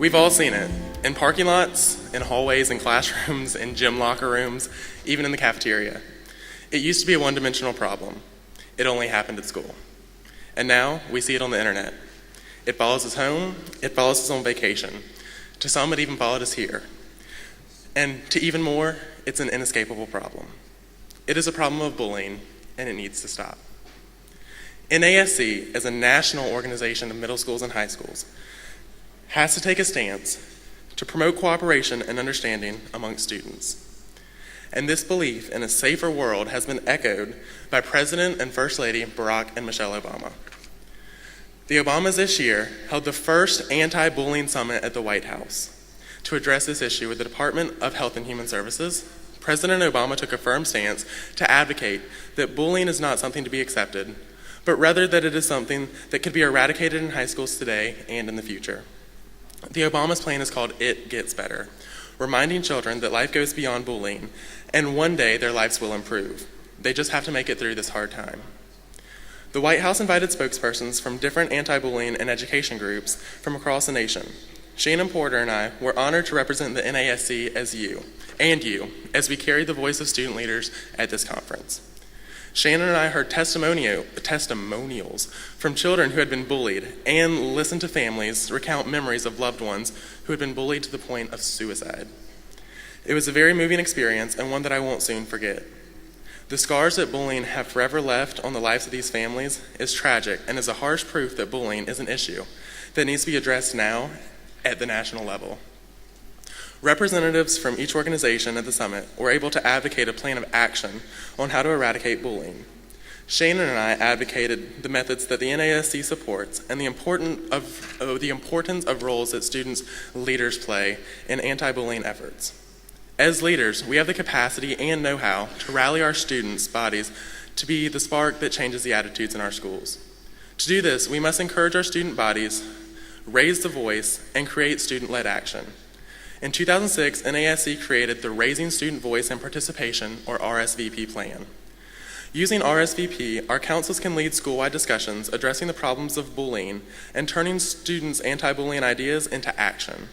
We've all seen it, in parking lots, in hallways, in classrooms, in gym locker rooms, even in the cafeteria. It used to be a one-dimensional problem. It only happened at school. And now we see it on the internet. It follows us home, it follows us on vacation. To some, it even followed us here. And to even more, it's an inescapable problem. It is a problem of bullying, and it needs to stop. NASC, as a national organization of middle schools and high schools, has to take a stance to promote cooperation and understanding amongst students. And this belief in a safer world has been echoed by President and First Lady Barack and Michelle Obama. The Obamas this year held the first anti-bullying summit at the White House. To address this issue with the Department of Health and Human Services, President Obama took a firm stance to advocate that bullying is not something to be accepted, but rather that it is something that could be eradicated in high schools today and in the future. The Obama's plan is called It Gets Better, reminding children that life goes beyond bullying, and one day their lives will improve. They just have to make it through this hard time. The White House invited spokespersons from different anti-bullying and education groups from across the nation. Shannon Porter and I were honored to represent the NASC as you, as we carried the voice of student leaders at this conference. Shannon and I heard testimonials from children who had been bullied and listened to families recount memories of loved ones who had been bullied to the point of suicide. It was a very moving experience and one that I won't soon forget. The scars that bullying have forever left on the lives of these families is tragic and is a harsh proof that bullying is an issue that needs to be addressed now at the national level. Representatives from each organization at the summit were able to advocate a plan of action on how to eradicate bullying. Shannon and I advocated the methods that the NASC supports and the importance of roles that students' leaders play in anti-bullying efforts. As leaders, we have the capacity and know-how to rally our students' bodies to be the spark that changes the attitudes in our schools. To do this, we must encourage our student bodies, raise the voice, and create student-led action. In 2006, NASC created the Raising Student Voice and Participation, or RSVP plan. Using RSVP, our councils can lead school-wide discussions addressing the problems of bullying and turning students' anti-bullying ideas into action.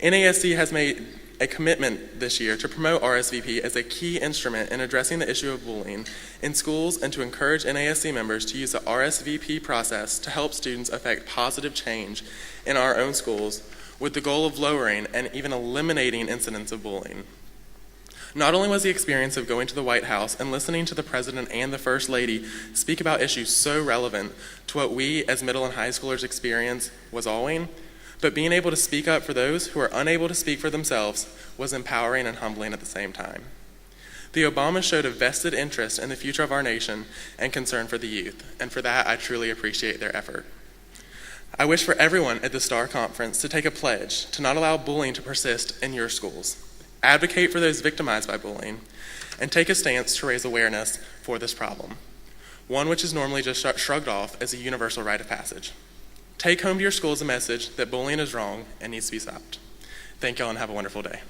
NASC has made a commitment this year to promote RSVP as a key instrument in addressing the issue of bullying in schools and to encourage NASC members to use the RSVP process to help students affect positive change in our own schools with the goal of lowering and even eliminating incidents of bullying. Not only was the experience of going to the White House and listening to the President and the First Lady speak about issues so relevant to what we as middle and high schoolers experience was awing, but being able to speak up for those who are unable to speak for themselves was empowering and humbling at the same time. The Obamas showed a vested interest in the future of our nation and concern for the youth, and for that I truly appreciate their effort. I wish for everyone at the STAR Conference to take a pledge to not allow bullying to persist in your schools, advocate for those victimized by bullying, and take a stance to raise awareness for this problem, one which is normally just shrugged off as a universal rite of passage. Take home to your schools a message that bullying is wrong and needs to be stopped. Thank y'all and have a wonderful day.